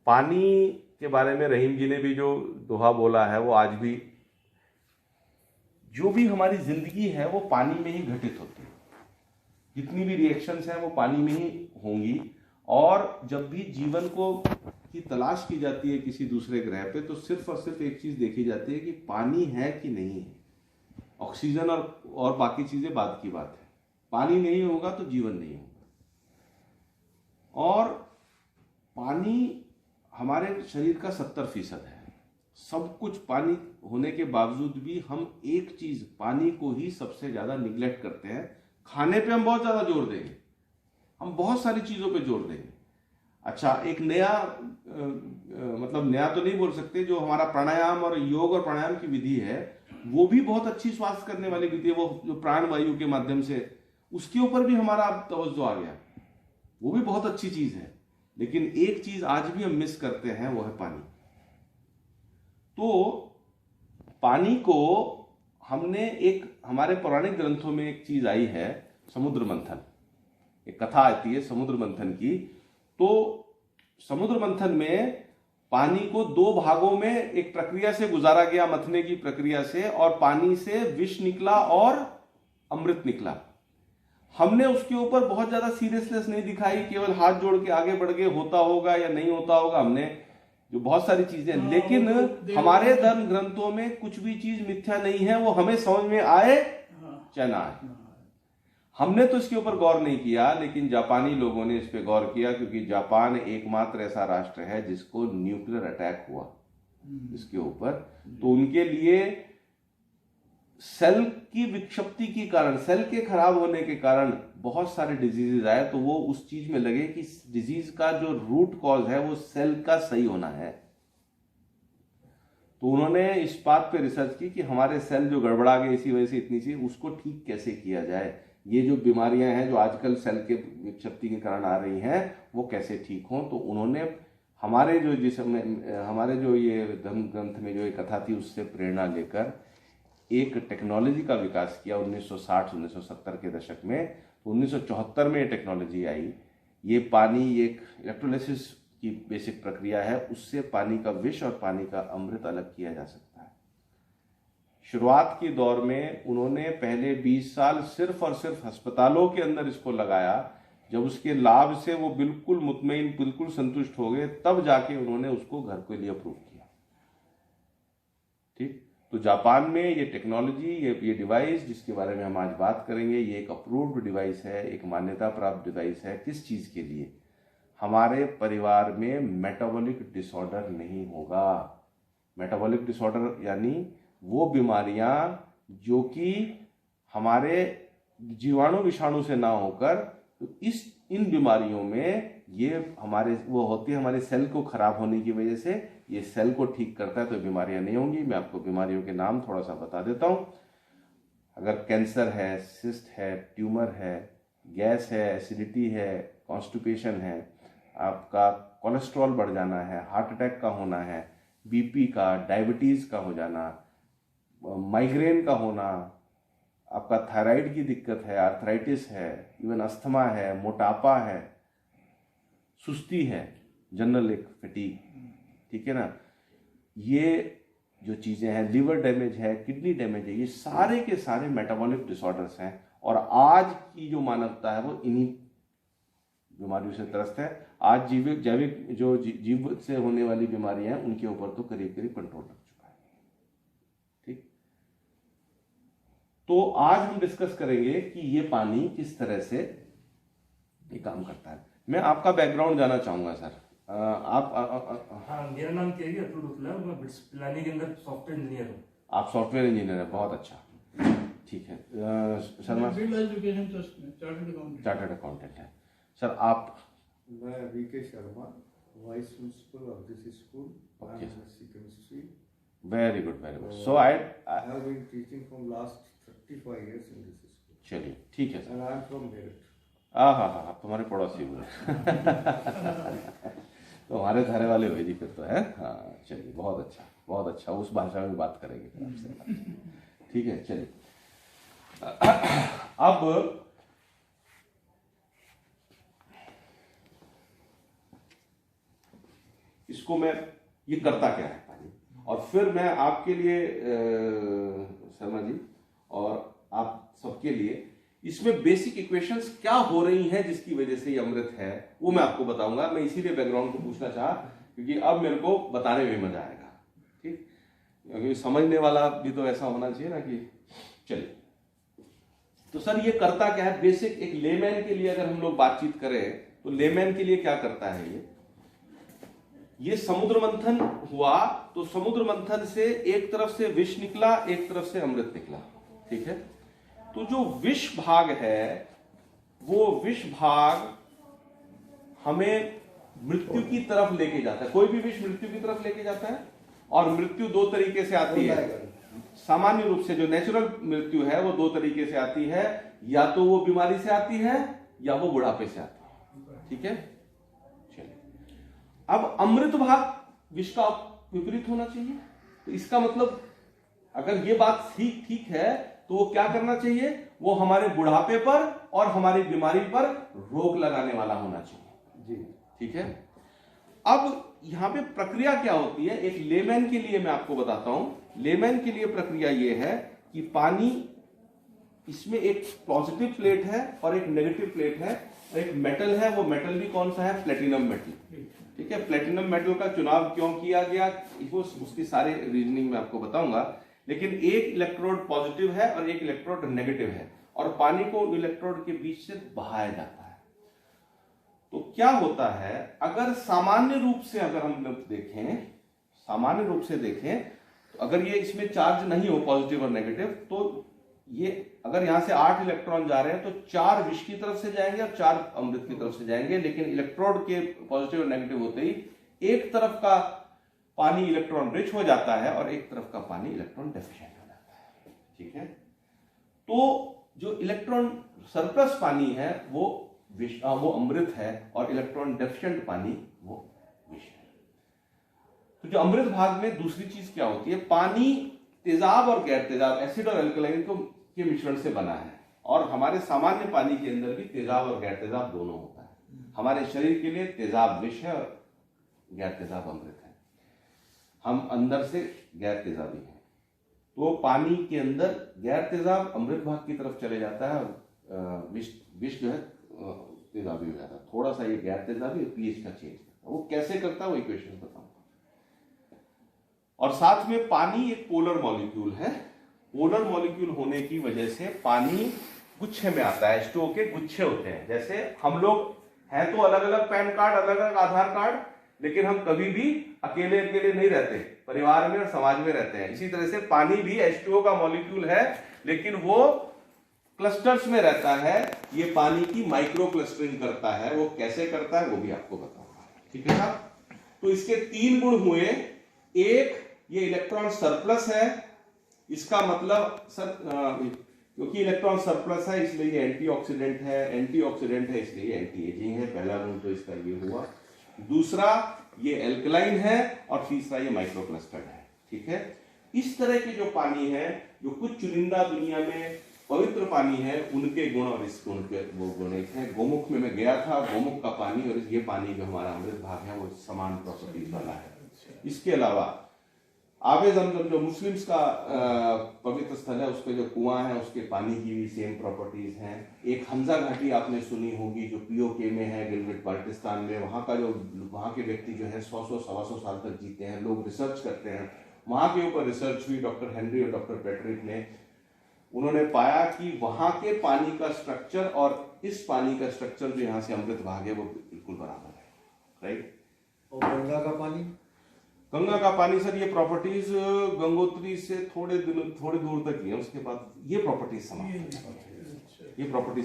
पानी के बारे में रहीम जी ने भी जो दोहा बोला है वो आज भी, जो भी हमारी जिंदगी है वो पानी में ही घटित होती है। जितनी भी रिएक्शंस हैं वो पानी में ही होंगी। और जब भी जीवन को की तलाश की जाती है किसी दूसरे ग्रह पे, तो सिर्फ और सिर्फ एक चीज देखी जाती है कि पानी है कि नहीं है। ऑक्सीजन और बाकी चीजें बाद की बात है। पानी नहीं होगा तो जीवन नहीं होगा। और पानी हमारे शरीर का 70% है। सब कुछ पानी होने के बावजूद भी हम एक चीज पानी को ही सबसे ज्यादा निग्लेक्ट करते हैं। खाने पे हम बहुत ज्यादा जोर देंगे, हम बहुत सारी चीजों पे जोर देंगे। अच्छा, एक नया मतलब नया तो नहीं बोल सकते, जो हमारा प्राणायाम और योग और प्राणायाम की विधि है वो भी बहुत अच्छी स्वास्थ्य करने वाली विधि है। वो जो प्राण वायु के माध्यम से, उसके ऊपर भी हमारा अब तवज्जो आ गया, वो भी बहुत अच्छी चीज है। लेकिन एक चीज आज भी हम मिस करते हैं, वो है पानी। तो पानी को हमने एक, हमारे पौराणिक ग्रंथों में एक चीज आई है, समुद्र मंथन। एक कथा आती है समुद्र मंथन की। तो समुद्र मंथन में पानी को 2 भागों में एक प्रक्रिया से गुजारा गया, मथने की प्रक्रिया से, और पानी से विष निकला और अमृत निकला। हमने उसके ऊपर बहुत ज्यादा सीरियसनेस नहीं दिखाई, केवल हाथ जोड़ के आगे बढ़ गए, होता होगा या नहीं होता होगा, हमने जो बहुत सारी चीजें। लेकिन हमारे धर्म ग्रंथों में कुछ भी चीज मिथ्या नहीं है, वो हमें समझ में आए चाहे ना आए। हमने तो इसके ऊपर गौर नहीं किया, लेकिन जापानी लोगों ने इस पे गौर किया, क्योंकि जापान एकमात्र ऐसा राष्ट्र है जिसको न्यूक्लियर अटैक हुआ इसके ऊपर। तो उनके लिए सेल की विक्षिप्ति के कारण, सेल के खराब होने के कारण बहुत सारे डिजीजेज आए। तो वो उस चीज में लगे कि डिजीज का जो रूट कॉज है वो सेल का सही होना है। तो उन्होंने इस बात पे रिसर्च की कि हमारे सेल जो गड़बड़ा गए इसी वजह से इतनी सी, उसको ठीक कैसे किया जाए। ये जो बीमारियां हैं जो आजकल सेल के विक्षिप्ति के कारण आ रही हैं, वो कैसे ठीक हों। तो उन्होंने हमारे जो हमारे जो ये धर्म ग्रंथ में जो एक कथा थी, उससे प्रेरणा लेकर एक टेक्नोलॉजी का विकास किया 1960-1970 के दशक में। तो 1974 में ये टेक्नोलॉजी आई। ये पानी, एक इलेक्ट्रोलाइसिस की बेसिक प्रक्रिया है, उससे पानी का विष और पानी का अमृत अलग किया जा सकता है। शुरुआत के दौर में उन्होंने पहले 20 साल सिर्फ और सिर्फ अस्पतालों के अंदर इसको लगाया। जब उसके लाभ से वो बिल्कुल मुतमईन, बिल्कुल संतुष्ट हो गए, तब जाके उन्होंने उसको घर के लिए अप्रूव किया। ठीक, तो जापान में ये टेक्नोलॉजी, ये डिवाइस जिसके बारे में हम आज बात करेंगे, ये एक अप्रूव्ड डिवाइस है, एक मान्यता प्राप्त डिवाइस है। किस चीज के लिए? हमारे परिवार में मेटाबॉलिक डिसऑर्डर नहीं होगा। मेटाबॉलिक डिसऑर्डर यानी वो बीमारियां जो कि हमारे जीवाणु विषाणु से ना होकर, तो इन बीमारियों में ये हमारे वो होती है, हमारे सेल को खराब होने की वजह से ये सेल को ठीक करता है, तो बीमारियां नहीं होंगी। मैं आपको बीमारियों के नाम थोड़ा सा बता देता हूं। अगर कैंसर है, सिस्ट है, ट्यूमर है, गैस है, एसिडिटी है, कॉन्स्टिपेशन है, आपका कोलेस्ट्रॉल बढ़ जाना है, हार्ट अटैक का होना है, बीपी का, डायबिटीज का हो जाना, माइग्रेन का होना, आपका थायराइड की दिक्कत है, आर्थराइटिस है, इवन अस्थमा है, मोटापा है, सुस्ती है, जनरल एक फटीग, ठीक है ना, ये जो चीजें हैं, लिवर डैमेज है, किडनी डैमेज है, ये सारे के सारे मेटाबॉलिक डिसऑर्डर्स हैं। और आज की जो मानवता है वो इन्हीं बीमारियों से त्रस्त है। आज जैविक जो जीव से होने वाली बीमारियां हैं, उनके ऊपर तो करीब करीब कंट्रोल लग चुका है। ठीक, तो आज हम डिस्कस करेंगे कि ये पानी किस तरह से ये काम करता है। मैं आपका बैकग्राउंड जानना चाहूंगा सर। हाँ, मेरा नाम क्या है? अतुल रुतला, मैं बिट्स पिलानी के अंदर सॉफ्टवेयर इंजीनियर हूँ। आप सॉफ्टवेयर इंजीनियर हैं, बहुत अच्छा, ठीक है। शर्मा, चार्टर्ड अकाउंटेंट है सर। आप? मैं VK Sharma, vice principal of this school, chemistry. Very good, very good. So I have been teaching from last 35 years in this school. चलिए, ठीक है sir. And I am from Meerut. हाँ, आप तुम्हारे पड़ोसी हुए। तो हमारे धारे वाले हुए जी फिर तो है। हाँ, चलिए, बहुत अच्छा, बहुत अच्छा। उस भाषा में बात करेंगे फिर आपसे। ठीक है, चलिए। अब इसको मैं, ये करता क्या है पानी, और फिर मैं आपके लिए शर्मा जी और आप सबके लिए इसमें बेसिक इक्वेशंस क्या हो रही हैं जिसकी वजह से ये अमृत है वो मैं आपको बताऊंगा। मैं इसीलिए बैकग्राउंड को पूछना चाहा, क्योंकि अब मेरे को बताने में मजा आएगा, ठीक, क्योंकि समझने वाला भी तो ऐसा होना चाहिए ना कि चलिए। तो सर ये करता क्या है, बेसिक एक लेमैन के लिए अगर हम लोग बातचीत करें तो लेमैन के लिए क्या करता है ये समुद्र मंथन हुआ तो समुद्र मंथन से एक तरफ से विष निकला, एक तरफ से अमृत निकला, ठीक है। तो जो विष भाग है वो विष भाग हमें मृत्यु की तरफ लेके जाता है। कोई भी विष मृत्यु की तरफ लेके जाता है, और मृत्यु दो तरीके से आती है। सामान्य रूप से जो नेचुरल मृत्यु है वो दो तरीके से आती है, या तो वो बीमारी से आती है या वो बुढ़ापे से आती है, ठीक है। चलिए, अब अमृत भाग विष का विपरीत होना चाहिए। तो इसका मतलब अगर ये बात ठीक है तो वो क्या करना चाहिए, वो हमारे बुढ़ापे पर और हमारी बीमारी पर रोक लगाने वाला होना चाहिए जी, ठीक है। अब यहां पे प्रक्रिया क्या होती है, एक लेमैन के लिए मैं आपको बताता हूं। लेमैन के लिए प्रक्रिया ये है कि पानी, इसमें एक पॉजिटिव प्लेट है और एक नेगेटिव प्लेट है, एक मेटल है, वो मेटल भी कौन सा है, प्लेटिनम मेटल, ठीक है। प्लेटिनम मेटल का चुनाव क्यों किया गया वो उसकी सारे रीजनिंग में आपको बताऊंगा, लेकिन एक इलेक्ट्रोड पॉजिटिव है और एक इलेक्ट्रोड नेगेटिव है, और पानी को इलेक्ट्रोड के बीच से बहाया जाता है। तो क्या होता है, अगर सामान्य रूप से अगर हम लोग देखें, सामान्य रूप से देखें तो अगर ये इसमें चार्ज नहीं हो पॉजिटिव और नेगेटिव, तो ये अगर यहां से 8 इलेक्ट्रॉन जा रहे हैं तो 4 विष की तरफ से जाएंगे और 4 अमृत की तरफ से जाएंगे। लेकिन इलेक्ट्रोड के पॉजिटिव और नेगेटिव होते ही एक तरफ का पानी इलेक्ट्रॉन रिच हो जाता है और एक तरफ का पानी इलेक्ट्रॉन डेफिशिएंट हो जाता है, ठीक है। तो जो इलेक्ट्रॉन सरप्लस पानी है वो अमृत है, और इलेक्ट्रॉन डेफिशिएंट पानी वो विष है। तो जो अमृत भाग में दूसरी चीज क्या होती है, पानी तेजाब और गैर तेजाब, एसिड और अल्कलाइन के मिश्रण से बना है, और हमारे सामान्य पानी के अंदर भी तेजाब और गैर तेजाब दोनों होता है। हमारे शरीर के लिए तेजाब विष है और गैर तेजाब अमृत है। हम अंदर से गैर तेजाबी हैं, तो पानी के अंदर गैर तेजाब अमृत भाग की तरफ चले जाता है, और विष जो है तेजाबी हो जाता है। थोड़ा सा ये गैर तेजाबी पीएच का चेंज करता है, वो कैसे करता है वो इक्वेशन बताऊंगा। और साथ में पानी एक पोलर मॉलिक्यूल है। पोलर मॉलिक्यूल होने की वजह से पानी गुच्छे में आता है, H2O के गुच्छे होते हैं। जैसे हम लोग हैं तो अलग अलग पैन कार्ड, अलग अलग आधार कार्ड, लेकिन हम कभी भी अकेले अकेले नहीं रहते, परिवार में और समाज में रहते हैं। इसी तरह से पानी भी H2O का मॉलिक्यूल है, लेकिन वो क्लस्टर्स में रहता है। ये पानी की माइक्रो क्लस्टरिंग करता है, वो कैसे करता है वो भी आपको बताऊंगा, ठीक है साहब। तो इसके 3 गुण हुए। एक, ये इलेक्ट्रॉन सरप्लस है, इसका मतलब क्योंकि इलेक्ट्रॉन सरप्लस है इसलिए ये एंटीऑक्सीडेंट है, एंटीऑक्सीडेंट है इसलिए एंटी एजिंग है। पहला गुण तो इसका ये हुआ। दूसरा, ये एल्कलाइन है, और तीसरा ये माइक्रोक्लस्टर्ड है, ठीक है। इस तरह के जो पानी है, जो कुछ चुनिंदा दुनिया में पवित्र पानी है, उनके गुण और इस गुण के वो गुण एक है। गोमुख में मैं गया था, गोमुख का पानी और ये पानी जो हमारा अमृत भाग है वो समान प्रॉपर्टीज वाला है। इसके अलावा आबे जमजम जो मुस्लिम्स का पवित्र स्थल है, उसके जो कुआं है उसके पानी की भी सेम प्रॉपर्टीज हैं। एक हमजा घाटी आपने सुनी होगी जो पीओके में है, गिलगिट बाल्टिस्तान में। वहाँ के व्यक्ति जो है 100 सवा 100 साल तक जीते हैं। लोग रिसर्च करते हैं, वहाँ के ऊपर रिसर्च हुई डॉक्टर हेनरी और डॉक्टर पैट्रिक ने। उन्होंने पाया कि वहाँ के पानी का स्ट्रक्चर और इस पानी का स्ट्रक्चर जो यहाँ से अमृत भाग है वो बिल्कुल बराबर है, राइट। और गंगा का पानी, गंगा का पानी सर ये प्रॉपर्टीज गंगोत्री से थोड़े दूर तक ही है, उसके बाद ये प्रॉपर्टीज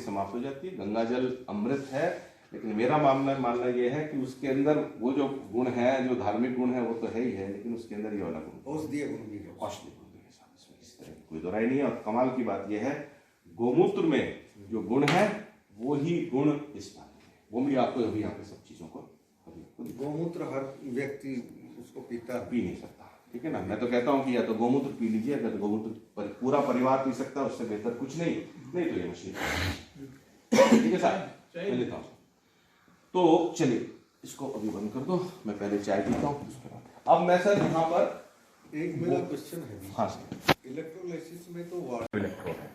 समाप्त हो जाती है। गंगा जल अमृत है, लेकिन मेरा मानना ये है कि उसके अंदर वो जो गुण है, जो धार्मिक गुण है वो तो है ही है, लेकिन उसके अंदर ये वाला गुण औषधीय गुण भी है, इसमें इस तरह की कोई दोहराई नहीं है। और कमाल की बात यह है, गोमूत्र में जो गुण है वो ही गुण इस पानी में, वो भी आपको अभी यहाँ पे सब चीजों को गोमूत्र हर व्यक्ति उसको पी नहीं सकता, ठीक है ना। मैं तो कहता हूँ कि या तो गोमूत्र पी लीजिए, अगर गोमूत्र पूरा परिवार पी सकता है उससे बेहतर कुछ नहीं तो ये मशीन, ठीक है साहब, मैं लेता हूँ। तो चलिए इसको अभी बंद कर दो, मैं पहले चाय पीता हूँ उसके बाद। अब मैं सर यहाँ पर एक मेरा क्वेश्चन है। हाँ सर, इलेक्ट्रोलाइसिस में तो वाटर इलेक्ट्रोड है,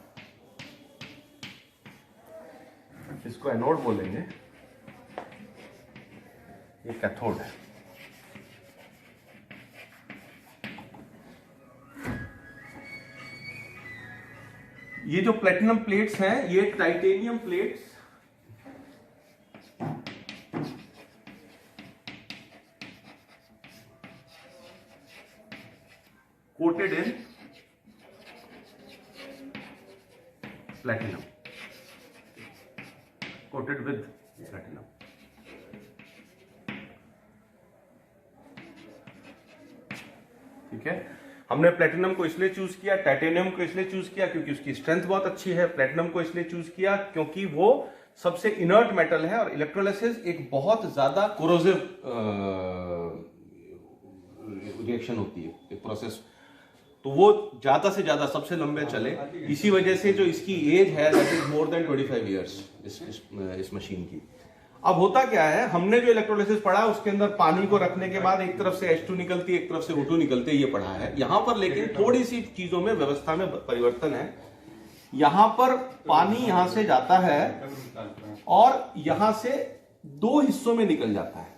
इसको एनोड बोलेंगे, ये कैथोड है। ये जो प्लेटिनम प्लेट्स हैं ये titanium plates quoted in platinum, coated with platinum. ठीक है, हमने प्लेटिनम को इसलिए चूज किया, टाइटेनियम को इसलिए चूज किया क्योंकि उसकी स्ट्रेंथ बहुत अच्छी है। प्लेटिनम को इसलिए चूज किया क्योंकि वो सबसे इनर्ट मेटल है और इलेक्ट्रोलाइसिस एक बहुत ज्यादा कोरोसिव रिएक्शन होती है, एक प्रोसेस, तो वो ज्यादा से ज्यादा सबसे लंबे चले। इसी वजह से जो इसकी एज है that is more than 25 years इस मशीन की। अब होता क्या है, हमने जो इलेक्ट्रोलाइसिस पढ़ा उसके अंदर पानी को रखने के बाद एक तरफ से H2 निकलती है, एक तरफ से O2 निकलते, ये पढ़ा है। यहां पर लेकिन थोड़ी सी चीजों में व्यवस्था में परिवर्तन है। यहां पर पानी यहां से जाता है और यहां से दो हिस्सों में निकल जाता है,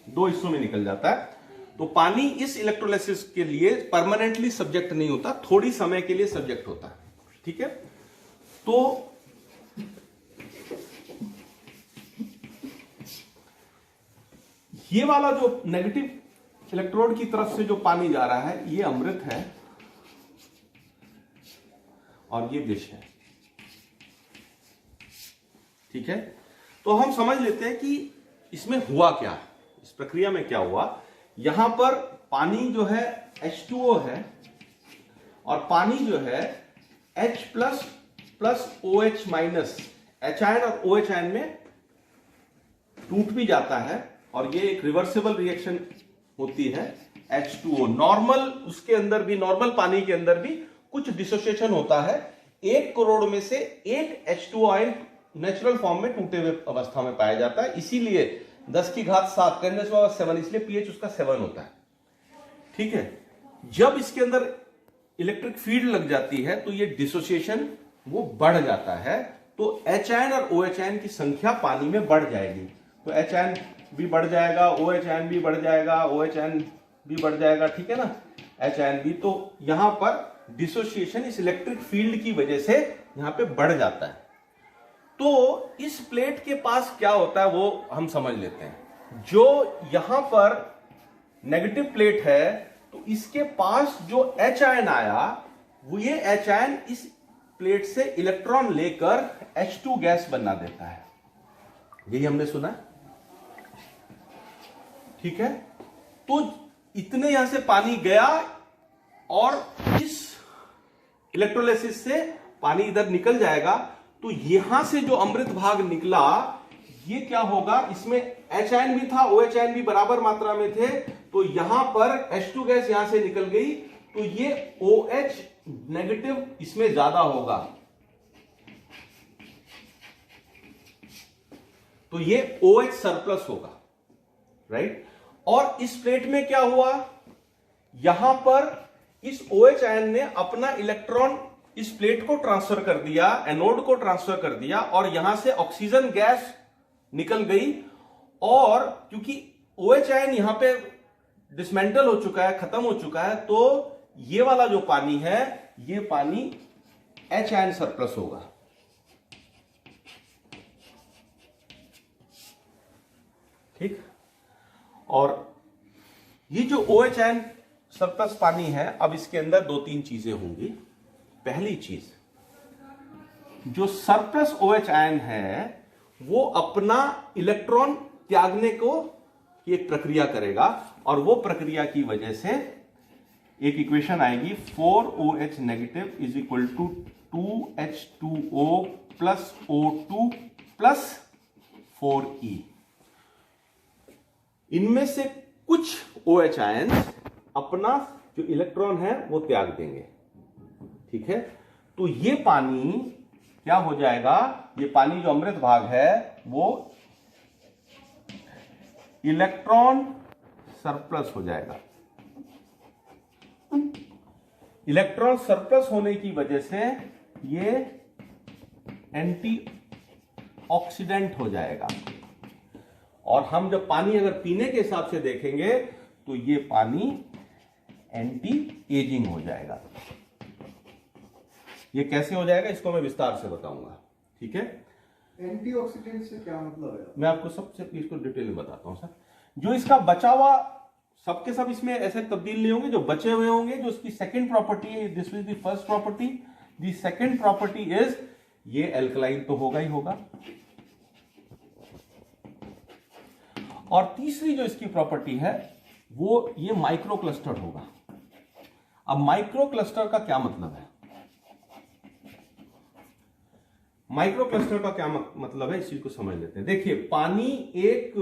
दो हिस्सों में निकल जाता है। तो पानी इस इलेक्ट्रोलाइसिस के लिए परमानेंटली सब्जेक्ट नहीं होता, थोड़ी समय के लिए सब्जेक्ट होता है। ठीक है, तो ये वाला जो नेगेटिव इलेक्ट्रोड की तरफ से जो पानी जा रहा है ये अमृत है और ये विष है। ठीक है, तो हम समझ लेते हैं कि इसमें हुआ क्या, इस प्रक्रिया में क्या हुआ। यहां पर पानी जो है H2O है और पानी जो है H plus plus OH minus, H ion और OH आयन में टूट भी जाता है और ये एक रिवर्सिबल रिएक्शन होती है। H2O नॉर्मल, उसके अंदर भी, नॉर्मल पानी के अंदर भी कुछ डिसोसिएशन होता है। 1 करोड़ में से 1 H2O आयन नेचुरल फॉर्म में टूटे हुए अवस्था में पाया जाता है, इसीलिए 10 की घात 7 10⁻7, इसलिए पीएच उसका 7 होता है। ठीक है, जब इसके अंदर इलेक्ट्रिक फील्ड लग जाती है तो ये डिसोसिएशन वो बढ़ जाता है, तो H आयन और OH आयन की संख्या पानी में बढ़ जाएगी। तो H आयन भी बढ़ जाएगा, OH आयन भी बढ़ जाएगा, OH आयन भी बढ़ जाएगा। ठीक है ना, H आयन भी। तो यहां पर डिसोसिएशन इस इलेक्ट्रिक फील्ड की वजह से यहां पे बढ़ जाता है। तो इस प्लेट के पास क्या होता है वो हम समझ लेते हैं। जो यहां पर नेगेटिव प्लेट है तो इसके पास जो H आयन आया, वो ये H आयन इस प्लेट से इलेक्ट्रॉन लेकर H2 गैस बना देता है। यही हमने सुना। ठीक है, तो इतने यहां से पानी गया और इस इलेक्ट्रोलाइसिस से पानी इधर निकल जाएगा। तो यहां से जो अमृत भाग निकला, ये क्या होगा, इसमें H आयन भी था, OH आयन भी बराबर मात्रा में थे, तो यहां पर H2 गैस यहां से निकल गई, तो ये OH नेगेटिव इसमें ज्यादा होगा, तो ये OH सरप्लस होगा, राइट। और इस प्लेट में क्या हुआ, यहां पर इस OH आयन ने अपना इलेक्ट्रॉन इस प्लेट को ट्रांसफर कर दिया, एनोड को ट्रांसफर कर दिया, और यहां से ऑक्सीजन गैस निकल गई। और क्योंकि OH आयन यहां पे डिसमेंटल हो चुका है, खत्म हो चुका है, तो ये वाला जो पानी है, ये पानी H आयन सरप्लस होगा। ठीक, और ये जो OH आयन सरप्लस पानी है, अब इसके अंदर 2-3 चीजें होंगी। पहली चीज, जो सरप्लस OH आयन है वो अपना इलेक्ट्रॉन त्यागने को की एक प्रक्रिया करेगा, और वो प्रक्रिया की वजह से एक इक्वेशन आएगी 4OH negative is equal to 2H2O plus O2 plus 4E। इनमें से कुछ OH आयन अपना जो इलेक्ट्रॉन है वो त्याग देंगे। ठीक है, तो ये पानी क्या हो जाएगा, ये पानी जो अमृत भाग है वो इलेक्ट्रॉन सरप्लस हो जाएगा। इलेक्ट्रॉन सरप्लस होने की वजह से ये एंटी ऑक्सीडेंट हो जाएगा। और हम जब पानी अगर पीने के हिसाब से देखेंगे तो ये पानी एंटी एजिंग हो जाएगा। ये कैसे हो जाएगा इसको मैं विस्तार से बताऊंगा, ठीक है। एंटीऑक्सीडेंट से क्या मतलब है? मैं आपको सबसे इसको डिटेल में बताता हूं सर। जो इसका बचा हुआ सबके सब इसमें ऐसे तब्दील नहीं होंगे, जो बचे हुए होंगे, जो इसकी सेकंड प्रॉपर्टी है, this is the first property, the second property is ये एल्कलाइन तो होगा ही होगा। और तीसरी जो इसकी प्रॉपर्टी है वो ये माइक्रो क्लस्टर होगा। अब माइक्रो क्लस्टर का क्या मतलब है, माइक्रो क्लस्टर का क्या मतलब है, इसी को समझ लेते हैं। देखिए, पानी एक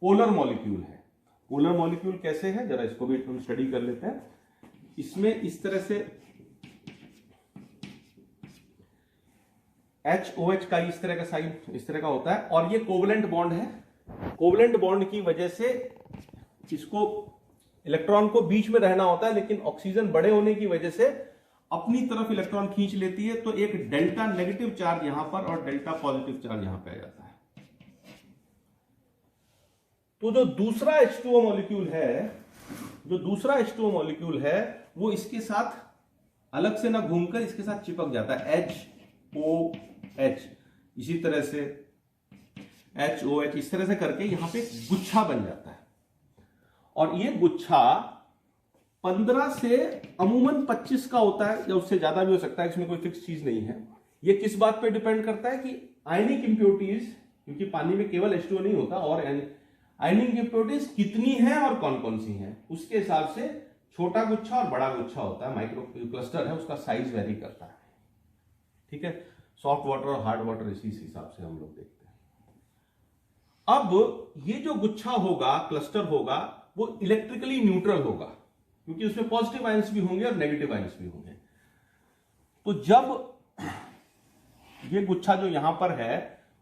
पोलर मॉलिक्यूल है। पोलर मॉलिक्यूल कैसे है, जरा इसको भी हम स्टडी कर लेते हैं। इसमें इस तरह से HOH का इस तरह का साइन इस तरह का होता है, और ये कोवलेंट बॉन्ड है। कोवलेंट बॉन्ड की वजह से इसको इलेक्ट्रॉन को बीच में रहना होता है, लेकिन ऑक्सीजन बड़े होने की वजह से अपनी तरफ इलेक्ट्रॉन खींच लेती है, तो एक डेल्टा नेगेटिव चार्ज यहां पर और डेल्टा पॉजिटिव चार्ज यहां पे आ जाता है। तो जो दूसरा H2O मॉलिक्यूल है, वो इसके साथ अलग से ना घूमकर इसके साथ चिपक जाता है, HOH। इसी तरह से HOH इस तरह से करके यहां पे गुच्छा बन जाता है। और ये गुच्छा 15 से अमूमन 25 का होता है, या उससे ज्यादा भी हो सकता है, इसमें कोई फिक्स चीज नहीं है। ये किस बात पे डिपेंड करता है कि आयनिक इंप्योरिटीज, क्योंकि पानी में केवल H2O नहीं होता, और आयनिक इंप्योरिटीज कितनी हैं और कौन कौन सी हैं, उसके हिसाब से छोटा गुच्छा और बड़ा गुच्छा होता है। माइक्रो क्लस्टर है, उसका साइज वेरी करता है, ठीक है। सॉफ्ट वाटर और हार्ड वाटर इसी हिसाब से हम लोग देखते हैं। अब ये जो गुच्छा होगा, क्लस्टर होगा, वो इलेक्ट्रिकली न्यूट्रल होगा, क्योंकि उसमें पॉजिटिव आयंस भी होंगे और नेगेटिव आयंस भी होंगे। तो जब ये गुच्छा जो यहां पर है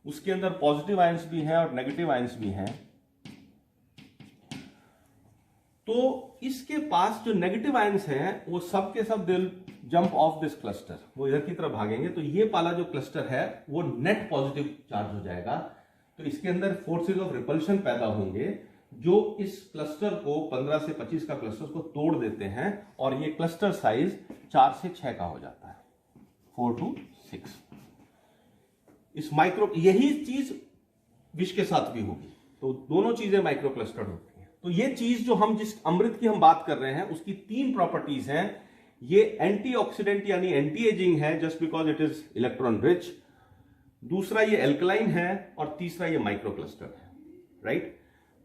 उसके अंदर पॉजिटिव आयंस भी हैं और नेगेटिव आयंस भी हैं, तो इसके पास जो नेगेटिव आयंस हैं वो सब के सब दिल जंप ऑफ दिस क्लस्टर, वो इधर की तरफ भागेंगे। तो ये वाला जो क्लस्टर है वो नेट पॉजिटिव चार्ज हो जाएगा। तो इसके अंदर फोर्सेस ऑफ रिपल्शन पैदा होंगे, जो इस क्लस्टर को 15 से 25 का क्लस्टर को तोड़ देते हैं, और ये क्लस्टर साइज 4 से 6 का हो जाता है, 4 to 6। इस माइक्रो, यही चीज विष के साथ भी होगी। तो दोनों चीजें माइक्रो क्लस्टर होती हैं। तो ये चीज जो हम जिस अमृत की हम बात कर रहे हैं उसकी 3 प्रॉपर्टीज हैं। ये एंटीऑक्सीडेंट यानी एंटी एजिंग है, just because it is electron rich. दूसरा ये एल्कलाइन है, और तीसरा ये माइक्रो क्लस्टर है, राइट।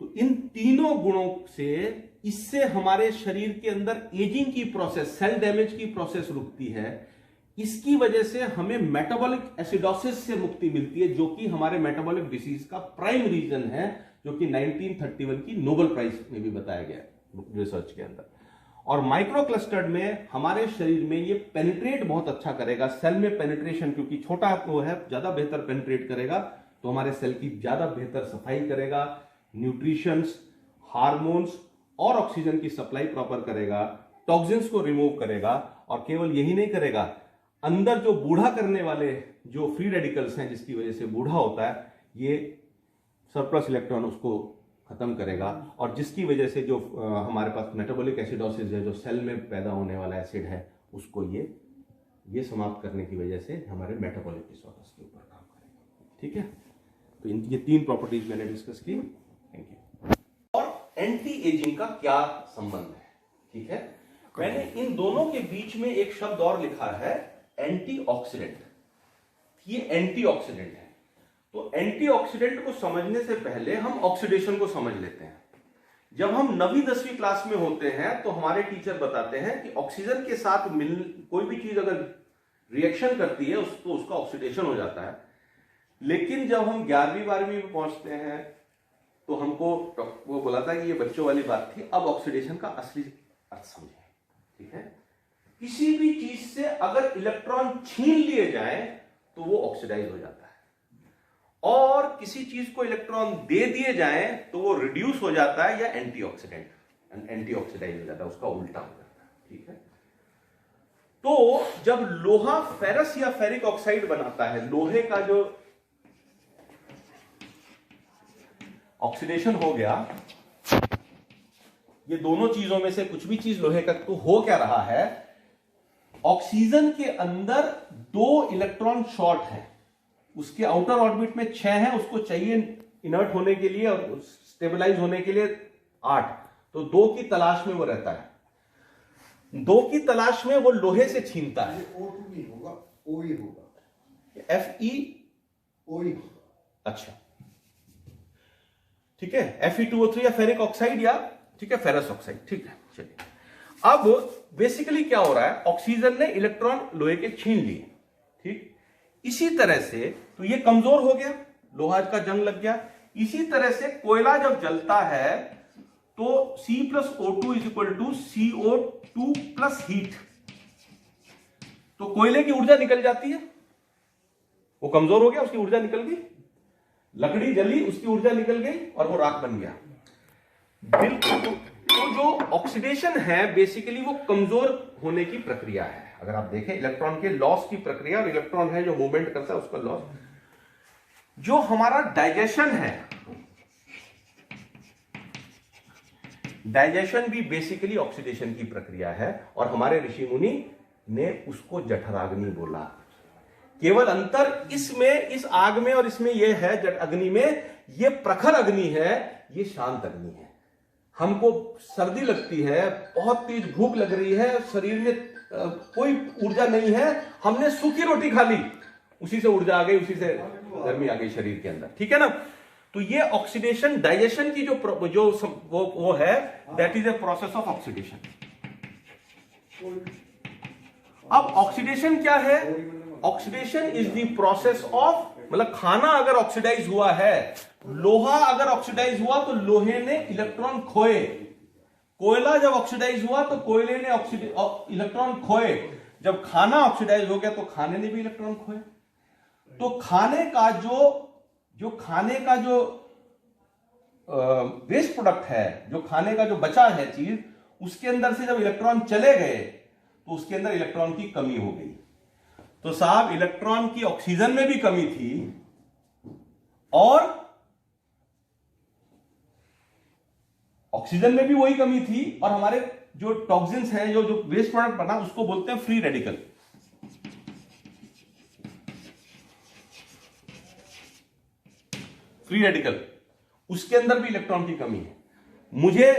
तो इन तीनों गुणों से इससे हमारे शरीर के अंदर एजिंग की प्रोसेस, सेल डैमेज की प्रोसेस रुकती है। इसकी वजह से हमें मेटाबॉलिक एसिडोसिस से मुक्ति मिलती है, जो कि हमारे मेटाबॉलिक डिसीज का प्राइम रीजन है, जो कि 1931 की नोबेल प्राइज में भी बताया गया रिसर्च के अंदर। और माइक्रो क्लस्टर्ड में हमारे शरीर में ये पेनिट्रेट बहुत अच्छा करेगा, सेल में पेनिट्रेशन, क्योंकि छोटा वो है, ज्यादा बेहतर पेनिट्रेट करेगा, तो हमारे सेल की ज्यादा बेहतर सफाई करेगा, न्यूट्रिशंस, हार्मोन्स और ऑक्सीजन की सप्लाई प्रॉपर करेगा, टॉक्सिन्स को रिमूव करेगा। और केवल यही नहीं करेगा, अंदर जो बूढ़ा करने वाले जो फ्री रेडिकल्स हैं, जिसकी वजह से बूढ़ा होता है, ये सरप्लस इलेक्ट्रॉन उसको खत्म करेगा, और जिसकी वजह से जो हमारे पास मेटाबॉलिक एसिडोसिस है, जो सेल में पैदा होने वाला एसिड है, उसको ये समाप्त करने की वजह से हमारे मेटाबॉलिक डिसऑर्डर्स के ऊपर काम करेगा, ठीक है। तो ये 3 प्रॉपर्टीज मैंने डिस्कस की, थैंक यू। और एंटी एजिंग का क्या संबंध है, ठीक है। मैंने इन दोनों के बीच में एक शब्द और लिखा है, एंटीऑक्सीडेंट। ये एंटीऑक्सीडेंट है। तो एंटीऑक्सीडेंट को समझने से पहले हम ऑक्सीडेशन को समझ लेते हैं। जब हम 9वीं 10वीं क्लास में होते हैं तो हमारे टीचर बताते हैं कि ऑक्सीजन के साथ कोई भी चीज अगर रिएक्शन करती है तो उसका ऑक्सीडेशन हो जाता है। लेकिन जब हम 11वीं 12वीं में पहुंचते हैं तो हमको वो बोला था कि ये बच्चों वाली बात थी, अब ऑक्सीडेशन का असली अर्थ समझें, ठीक है। किसी भी चीज से अगर इलेक्ट्रॉन छीन लिए जाए तो वो ऑक्सीडाइज हो जाता है, और किसी चीज को इलेक्ट्रॉन दे दिए जाए तो वो रिड्यूस हो जाता है या एंटीऑक्सीडाइज हो जाता है, उसका उल्टा हो जाता है। ठीक है, तो जब लोहा फेरस या फेरिक ऑक्साइड बनाता है, लोहे का जो ऑक्सीडेशन हो गया, ये दोनों चीजों में से कुछ भी चीज लोहे का, तो हो क्या रहा है, ऑक्सीजन के अंदर 2 इलेक्ट्रॉन शॉर्ट है, उसके आउटर ऑर्बिट में 6 है, उसको चाहिए इनर्ट होने के लिए और स्टेबलाइज होने के लिए 8, तो 2 की तलाश में वो रहता है, 2 की तलाश में वो लोहे से छीनता है। O2 नहीं होगा, O ही होगा, Fe O ही होगा। अच्छा, ठीक है, Fe2O3 या फेरिक ऑक्साइड या ठीक है फेरस ऑक्साइड। ठीक है, चलिए अब बेसिकली क्या हो रहा है, ऑक्सीजन ने इलेक्ट्रॉन लोहे के छीन लिए, ठीक, इसी तरह से तो ये कमजोर हो गया, लोहा का जंग लग गया। इसी तरह से कोयला जब जलता है तो C+O2 is equal to CO2 plus heat, तो कोयले की ऊर्जा निकल जाती है, वो कमजोर हो गया, उसकी ऊर्जा निकल गई, लकड़ी जली, उसकी ऊर्जा निकल गई और वो राख बन गया। बिल्कुल, तो जो ऑक्सीडेशन है बेसिकली वो कमजोर होने की प्रक्रिया है। अगर आप देखें इलेक्ट्रॉन के लॉस की प्रक्रिया, और इलेक्ट्रॉन है जो मूवमेंट करता है उसका लॉस। जो हमारा डाइजेशन है, डाइजेशन भी बेसिकली ऑक्सीडेशन की प्रक्रिया है, और हमारे ऋषि मुनि ने उसको जठराग्नि बोला। केवल अंतर इसमें, इस आग में और इसमें यह है, जट अग्नि में यह प्रखर अग्नि है, यह शांत अग्नि है। हमको सर्दी लगती है, बहुत तेज भूख लग रही है, शरीर में कोई ऊर्जा नहीं है, हमने सूखी रोटी खा ली, उसी से ऊर्जा आ गई, उसी से गर्मी आ गई शरीर के अंदर, ठीक है ना। तो ये ऑक्सीडेशन, डाइजेशन की वो है, that is a process of oxidation. अब ऑक्सीडेशन क्या है, oxidation is the process of, मतलब खाना अगर ऑक्सीडाइज हुआ है, लोहा अगर ऑक्सीडाइज हुआ तो लोहे ने इलेक्ट्रॉन खोए, कोयला जब ऑक्सीडाइज हुआ तो कोयले ने इलेक्ट्रॉन खोए, जब खाना ऑक्सीडाइज हो गया तो खाने ने भी इलेक्ट्रॉन खोए। तो खाने का जो वेस्ट प्रोडक्ट है, जो खाने का जो बचा है चीज, उसके अंदर से जब इलेक्ट्रॉन चले गए तो उसके अंदर इलेक्ट्रॉन की कमी हो गई। तो साहब इलेक्ट्रॉन की ऑक्सीजन में भी कमी थी, और ऑक्सीजन में भी वही कमी थी, और हमारे जो टॉक्सिन्स हैं, जो वेस्ट प्रोडक्ट बना, उसको बोलते हैं फ्री रेडिकल। फ्री रेडिकल, उसके अंदर भी इलेक्ट्रॉन की कमी है। मुझे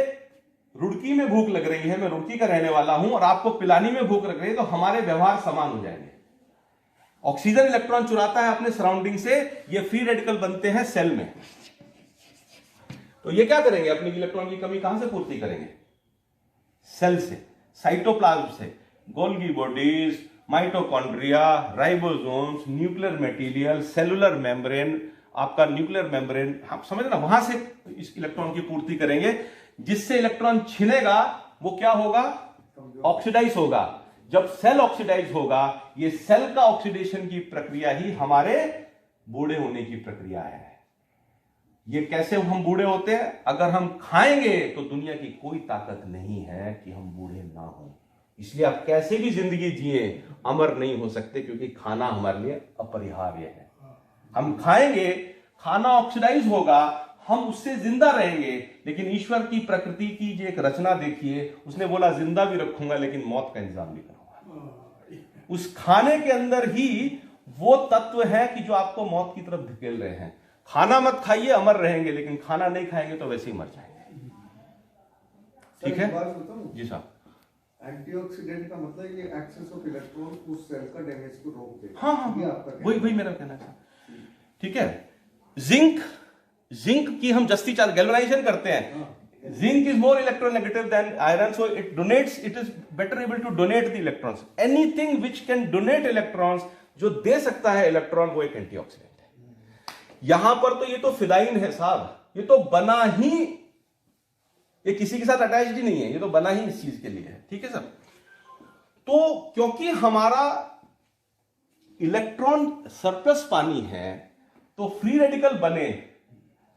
रुड़की में भूख लग रही है, मैं रुड़की का रहने वाला हूं, और आपको पिलानी में भूख लग रही है, तो हमारे व्यवहार समान हो जाएंगे। ऑक्सीजन इलेक्ट्रॉन चुराता है अपने सराउंडिंग से, ये फ्री रेडिकल बनते हैं सेल में। तो ये क्या करेंगे, अपनी इलेक्ट्रॉन की कमी कहां से पूर्ति करेंगे, सेल से, साइटोप्लाज्म से, Golgi bodies, mitochondria, ribosomes, nuclear material, cellular membrane, आपका न्यूक्लियर मेम्ब्रेन, आप समझ ना, वहां से इस इलेक्ट्रॉन की पूर्ति करेंगे। जिससे इलेक्ट्रॉन छिनेगा वो क्या होगा, ऑक्सीडाइज होगा। जब सेल ऑक्सीडाइज होगा, ये सेल का ऑक्सीडेशन की प्रक्रिया ही हमारे बूढ़े होने की प्रक्रिया है। ये कैसे हम बूढ़े होते हैं, अगर हम खाएंगे तो दुनिया की कोई ताकत नहीं है कि हम बूढ़े ना हो। इसलिए आप कैसे भी जिंदगी जिए, अमर नहीं हो सकते, क्योंकि खाना हमारे लिए अपरिहार्य है। हम खाएंगे, खाना ऑक्सीडाइज होगा, हम उससे जिंदा रहेंगे। लेकिन ईश्वर की प्रकृति की जो एक रचना देखिए, उसने बोला जिंदा भी रखूंगा लेकिन मौत का इंतजाम भी करूंगा। उस खाने के अंदर ही वो तत्व है कि जो आपको मौत की तरफ धकेल रहे हैं। खाना मत खाइए, अमर रहेंगे, लेकिन खाना नहीं खाएंगे तो वैसे ही मर जाएंगे। ठीक है जी साहब। एंटीऑक्सीडेंट का मतलब ये एक्सेस ऑफ इलेक्ट्रॉन उस सेल का डैमेज को रोक देगा। हाँ, वही मेरा कहना था। ठीक है, जिंक की हम जस्ती चार्ज गैल्वेनाइजेशन करते हैं। Zinc is more electronegative than iron, so it donates, it is better able to donate the electrons. Anything which can donate electrons, जो दे सकता है इलेक्ट्रॉन, वो एक एंटीऑक्सीडेंट है। यहां पर तो ये तो फिदाइन है साहब, ये तो बना ही, ये किसी के साथ अटैच्ड ही नहीं है, ये तो बना ही इस चीज के लिए है। ठीक है सर। तो क्योंकि हमारा इलेक्ट्रॉन सरप्लस पानी है, तो फ्री रेडिकल बने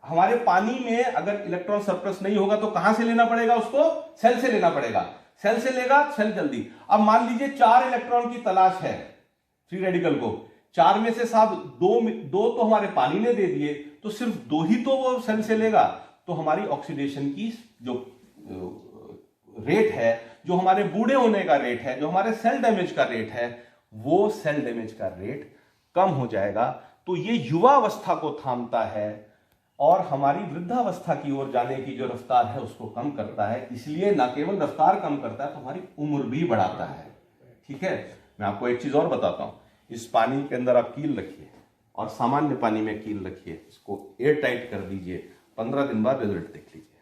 हमारे पानी में अगर इलेक्ट्रॉन सरप्लस नहीं होगा तो कहां से लेना पड़ेगा, उसको सेल से लेना पड़ेगा। सेल से लेगा सेल जल्दी। अब मान लीजिए 4 इलेक्ट्रॉन की तलाश है फ्री रेडिकल को, 4 में से साहब दो तो हमारे पानी ने दे दिए, तो सिर्फ 2 ही तो वो सेल से लेगा। तो हमारी ऑक्सीडेशन की जो रेट है, जो हमारे बूढ़े होने का रेट है, जो हमारे सेल डैमेज का रेट है, वो सेल डैमेज का रेट कम हो जाएगा। तो ये युवावस्था को थामता है और हमारी वृद्धावस्था की ओर जाने की जो रफ्तार है उसको कम करता है। इसलिए ना केवल रफ्तार कम करता है, तो हमारी उम्र भी बढ़ाता है। ठीक है, मैं आपको एक चीज और बताता हूं। इस पानी के अंदर आप कील रखिए और सामान्य पानी में कील रखिए, इसको एयर टाइट कर दीजिए, 15 दिन बाद रिजल्ट देख लीजिए।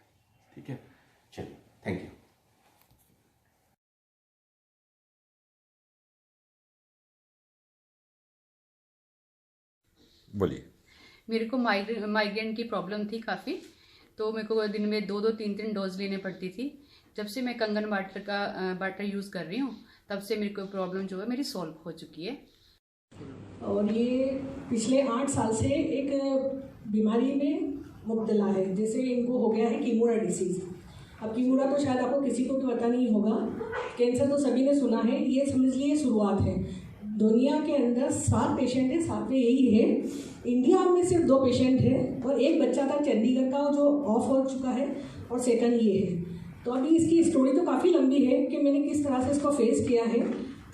ठीक है, चलिए, थैंक यू। बोलिए। मेरे को माइग्रेन की प्रॉब्लम थी काफ़ी, तो मेरे को दिन में 2-2 3-3 डोज लेने पड़ती थी। जब से मैं कंगन वाटर यूज़ कर रही हूँ, तब से मेरे को प्रॉब्लम जो है मेरी सॉल्व हो चुकी है। और ये पिछले 8 साल से एक बीमारी में मुब्तला है, जैसे इनको हो गया है कीमोरा डिसीज़। अब कीमोरा तो शायद आपको किसी को भी पता नहीं होगा, कैंसर तो सभी ने सुना है, ये समझ लिए शुरुआत है। दुनिया के अंदर 7 पेशेंट है, 7वें यही है। इंडिया में सिर्फ 2 पेशेंट है और एक बच्चा था चंडीगढ़ का जो ऑफ हो चुका है, और सेकंड ये है। तो अभी इसकी स्टोरी तो काफ़ी लंबी है कि मैंने किस तरह से इसको फेस किया है।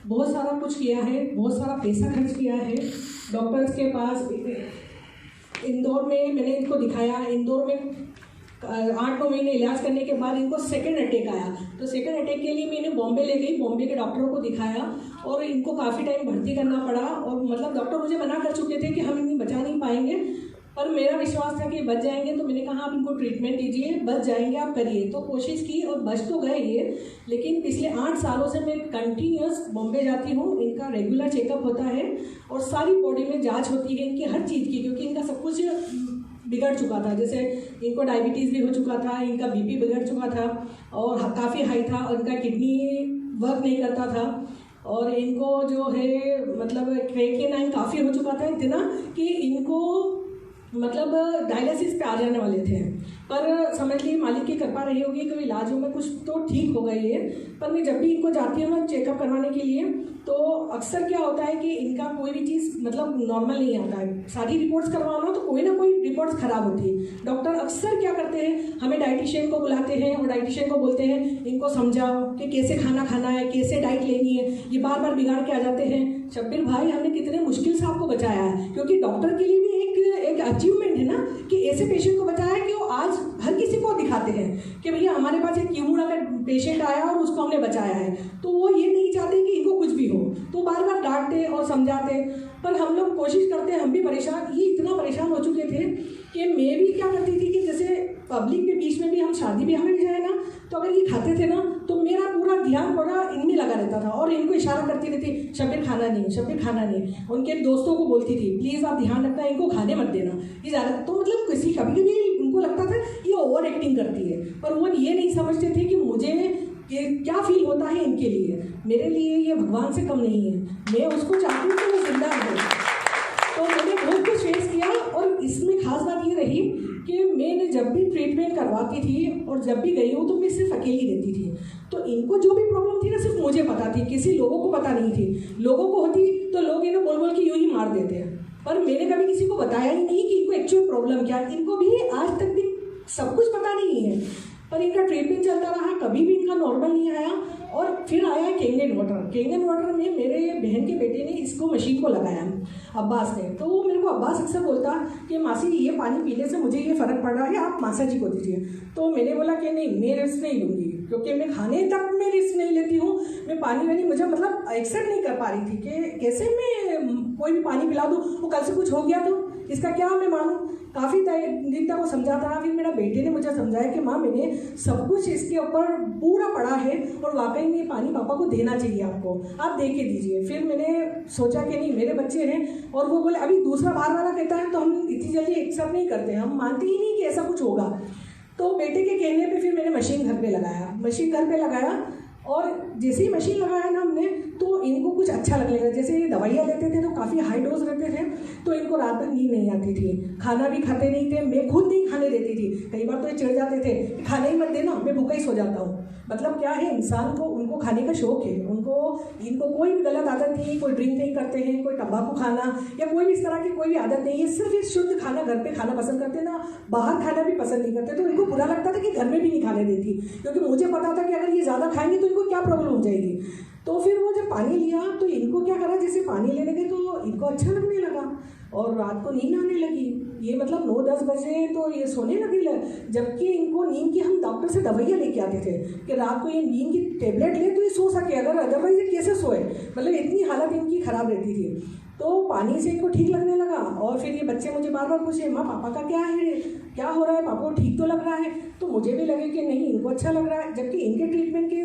बहुत सारा कुछ किया है, बहुत सारा पैसा खर्च किया है डॉक्टर्स के पास। इंदौर में मैंने इनको दिखाया, इंदौर में 8-9 महीने इलाज करने के बाद इनको सेकंड अटैक आया। तो सेकंड अटैक के लिए मैंने बॉम्बे ले गई, बॉम्बे के डॉक्टरों को दिखाया और इनको काफ़ी टाइम भर्ती करना पड़ा। और मतलब डॉक्टर मुझे मना कर चुके थे कि हम इन्हें बचा नहीं पाएंगे, पर मेरा विश्वास था कि बच जाएंगे। तो मैंने कहा आप इनको ट्रीटमेंट दीजिए, बच जाएंगे, आप करिए। तो कोशिश की और बच तो गए ये, लेकिन पिछले 8 सालों से मैं कंटिन्यूस बॉम्बे जाती हूँ। इनका रेगुलर चेकअप होता है और सारी बॉडी में जाँच होती है इनकी हर चीज़ की, क्योंकि इनका सब कुछ बिगड़ चुका था। जैसे इनको डायबिटीज़ भी हो चुका था, इनका बीपी बिगड़ चुका था और काफ़ी हाई था, और इनका किडनी वर्क नहीं करता था, और इनको जो है मतलब क्रिएटिनिन काफ़ी हो चुका था, इतना कि इनको मतलब डायलिसिस पे आ जाने वाले थे। पर समझ लीजिए मालिक की कृपा रही होगी कि इलाजों में कुछ तो ठीक हो गई है। पर मैं जब भी इनको जाती हूँ ना चेकअप करवाने के लिए, तो अक्सर क्या होता है कि इनका कोई भी चीज़ मतलब नॉर्मल नहीं आता है। सारी रिपोर्ट्स करवाना तो कोई ना कोई रिपोर्ट्स ख़राब होती है। डॉक्टर अक्सर क्या करते हैं, हमें डाइटिशियन को बुलाते हैं और डाइटिशियन को बोलते हैं इनको समझाओ कि कैसे खाना खाना है, कैसे डाइट लेनी है। ये बार बार बिगाड़ के आ जाते हैं। शब्बीर भाई, हमने कितने मुश्किल से आपको बचाया है, क्योंकि डॉक्टर के लिए भी एक अचीवमेंट है ना कि ऐसे पेशेंट को बचाया कि वो आज हर किसी को दिखाते हैं कि भैया हमारे पास एक कीमोरा का पेशेंट आया और उसको हमने बचाया है। तो वो ये नहीं चाहते कि इनको कुछ भी हो, तो बार बार डांटते और समझाते। पर हम लोग कोशिश करते, हम भी परेशान, ये इतना परेशान हो चुके थे कि मैं भी क्या करती थी कि जैसे पब्लिक के बीच में भी हम शादी ब्याह में भी जाए ना, तो अगर ये खाते थे ना तो मेरा पूरा ध्यान बड़ा इनमें लगा रहता था और इनको इशारा करती रहती, शब्बीर खाना नहीं, शब्बीर खाना नहीं। उनके दोस्तों को बोलती थी प्लीज़ आप ध्यान रखना, इनको खाने मत देना। ये ज़्यादा तो मतलब किसी कभी कभी उनको लगता था ये ओवर एक्टिंग करती है, पर वो ये नहीं समझते थे कि मुझे ये क्या फील होता है इनके लिए। मेरे लिए ये भगवान से कम नहीं है, मैं उसको चाहती हूँ कि वो जिंदा रहे। तो मैंने बहुत कुछ फेस किया और इसमें खास बात ये रही कि मैंने जब भी ट्रीटमेंट करवाती थी और जब भी गई हूँ तो मैं सिर्फ अकेली रहती थी। तो इनको जो भी प्रॉब्लम थी ना सिर्फ मुझे पता थी, किसी लोगों को पता नहीं थी। लोगों को होती तो लोग इन्हें बोल बोल के यूँ ही मार देते हैं, पर मैंने कभी किसी को बताया ही नहीं कि इनको एक्चुअल प्रॉब्लम क्या है। इनको भी आज तक भी सब कुछ पता नहीं है, पर इनका ट्रीटमेंट चलता रहा, कभी भी इनका नॉर्मल नहीं आया। और फिर आया केंगन वाटर। केंगन वाटर में मेरे बहन के बेटे ने इसको मशीन को लगाया, अब्बास ने। तो वो मेरे को अब्बास अक्सर बोलता कि मासी ये पानी पीने से मुझे ये फ़र्क पड़ रहा है, आप मासा जी को दीजिए। तो मैंने बोला कि नहीं, मैं रिस्क नहीं लूँगी, क्योंकि मैं खाने तक में रिस्क नहीं लेती हूँ। मैं पानी वानी मुझे मतलब एक्सेप्ट नहीं कर पा रही थी कि कैसे मैं कोई भी पानी पिला दूँ, वो कल से कुछ हो गया तो इसका क्या मैं मानूँ। काफ़ी दिन तक वो समझाता रहा। फिर मेरा बेटे ने मुझे समझाया कि माँ मैंने सब कुछ इसके ऊपर पूरा पढ़ा है और वाकई में पानी पापा को देना चाहिए, आपको आप दे के दीजिए। फिर मैंने सोचा कि नहीं, मेरे बच्चे हैं। और वो बोले अभी दूसरा बार वाला कहता है तो हम इतनी जल्दी एक्सेप्ट नहीं करते, हम मानते ही नहीं कि ऐसा कुछ होगा। तो बेटे के कहने पे फिर मैंने मशीन घर पे लगाया, और जैसे ही मशीन लगाया ना हमने तो इनको कुछ अच्छा लगने लगा। जैसे ये दवाइयाँ लेते थे तो काफ़ी हाई डोज रहते थे, तो इनको रात भर नींद नहीं आती थी, खाना भी खाते नहीं थे, मैं खुद नहीं खाने देती थी। कई बार तो ये चिढ़ जाते थे कि खाना ही मत देना, मैं भूखा ही सो जाता हूँ। मतलब क्या है, इंसान को उनको खाने का शौक है, इनको कोई भी गलत आदत नहीं, कोई ड्रिंक नहीं करते हैं, कोई तंबाकू खाना या कोई भी इस तरह की कोई भी आदत नहीं है। सिर्फ ये शुद्ध खाना, घर पे खाना पसंद करते ना, बाहर खाना भी पसंद नहीं करते। तो इनको बुरा लगता था कि घर में भी नहीं खाने देती, क्योंकि मुझे पता था कि अगर ये ज़्यादा खाएंगे तो इनको क्या प्रॉब्लम हो जाएगी। तो फिर वो जब पानी लिया तो इनको क्या करा, जैसे पानी लेने गए तो इनको अच्छा लगने लगा और रात को नींद आने लगी। ये मतलब 9-10 बजे तो ये सोने लगी, जबकि इनको नींद की हम डॉक्टर से दवाइयाँ लेके आते थे कि रात को ये नींद की टेबलेट ले तो ये सो सके, अगर अदरवाइज ये कैसे सोए। मतलब इतनी हालत इनकी ख़राब रहती थी। तो पानी से इनको ठीक लगने लगा और फिर ये बच्चे मुझे बार बार पूछे, माँ पापा का क्या है, क्या हो रहा है, पापा को ठीक तो लग रहा है। तो मुझे भी लगे कि नहीं, इनको अच्छा लग रहा है। जबकि इनके ट्रीटमेंट के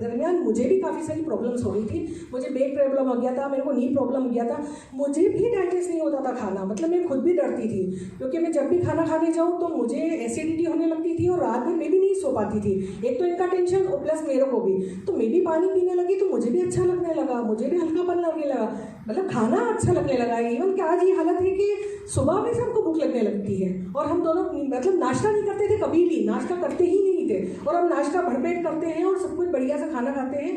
दरमियान मुझे भी काफ़ी सारी प्रॉब्लम्स हो रही थी। मुझे बैक प्रॉब्लम हो गया था, मेरे को नी प्रॉब्लम हो गया था, मुझे भी डाइजेस्ट नहीं होता था खाना। मतलब मैं खुद भी डरती थी, क्योंकि मैं जब भी खाना खाने जाऊँ तो मुझे एसिडिटी होने लगती थी और रात में मैं भी नहीं सो पाती थी। एक तो इनका टेंशन और प्लस मेरे को भी। तो मैं भी पानी पीने लगी तो मुझे भी अच्छा लगने लगा, मुझे भी हल्कापन लगने लगा, मतलब खाना अच्छा लगने लगा। इवन कि आज ये हालत है कि सुबह में सबको भूख लगने लगती है और हम दोनों मतलब नाश्ता नहीं करते थे, कभी भी नाश्ता करते ही नहीं थे, और हम नाश्ता भरपेट करते हैं और सब कुछ बढ़िया से खाना खाते हैं।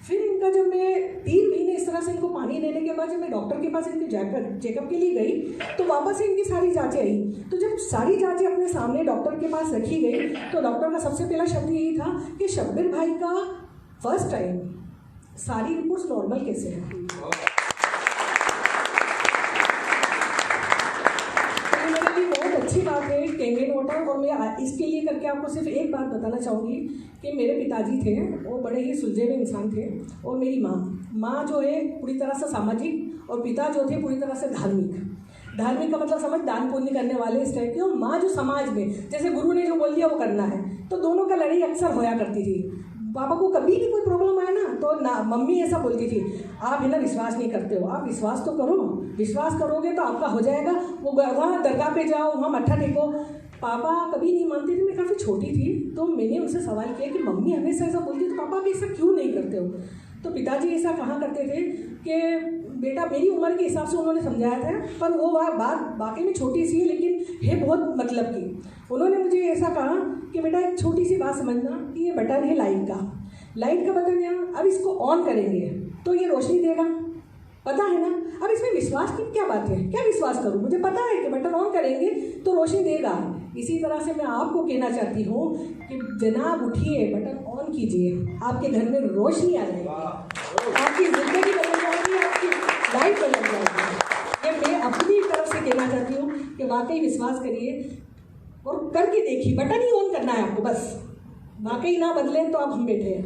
फिर इनका जब मैं 3 महीने इस तरह से इनको पानी देने के बाद जब मैं डॉक्टर के पास इनके चेकअप के लिए गई तो वापस से इनकी सारी जाँचें आई। तो जब सारी जाँचें अपने सामने डॉक्टर के पास रखी गई तो डॉक्टर का सबसे पहला शब्द यही था कि शब्बीर भाई का फर्स्ट टाइम सारी रिपोर्ट्स नॉर्मल कैसे है। अच्छी बात है कैंगेन वाटर। और मैं इसके लिए करके आपको सिर्फ एक बात बताना चाहूँगी कि मेरे पिताजी थे, वो बड़े ही सुलझे हुए इंसान थे, और मेरी माँ जो है पूरी तरह से सामाजिक, और पिता जो थे पूरी तरह से धार्मिक का मतलब समझ, दान पुण्य करने वाले इस टाइप के। और माँ जो समाज में जैसे गुरु ने जो बोल दिया वो करना है, तो दोनों का लड़ाई अक्सर होया करती थी। पापा को कभी भी कोई प्रॉब्लम आए ना तो मम्मी ऐसा बोलती थी, आप है ना विश्वास नहीं करते हो, आप विश्वास तो करो, विश्वास करोगे तो आपका हो जाएगा। वो वहाँ दरगाह पे जाओ, वहाँ मत्था टेको। पापा कभी नहीं मानते थे। मैं काफ़ी छोटी थी तो मैंने उनसे सवाल किया कि मम्मी हमेशा ऐसा बोलती तो पापा आप ऐसा क्यों नहीं करते हो। तो पिताजी ऐसा कहा करते थे कि बेटा, मेरी उम्र के हिसाब से उन्होंने समझाया था, पर वो बात वाकई में छोटी सी है लेकिन है बहुत मतलब की। उन्होंने मुझे ऐसा कहा कि बेटा एक छोटी सी बात समझना कि ये बटन है लाइट का बटन है, अब इसको ऑन करेंगे तो ये रोशनी देगा, पता है ना। अब इसमें विश्वास की क्या बात है, क्या विश्वास करूँ, मुझे पता है कि बटन ऑन करेंगे तो रोशनी देगा। इसी तरह से मैं आपको कहना चाहती हूँ कि जनाब उठिए, बटन ऑन कीजिए, आपके घर में रोशनी आ जाएगी, आपकी जिंदगी बदल जाएगी, आपकी लाइफ बदल जाएगी। ये मैं अपनी तरफ से कहना चाहती हूँ कि वाकई विश्वास करिए और करके देखिए। बटन ही ऑन करना है आपको, बस। वाकई ना बदले तो अब हम बैठे हैं।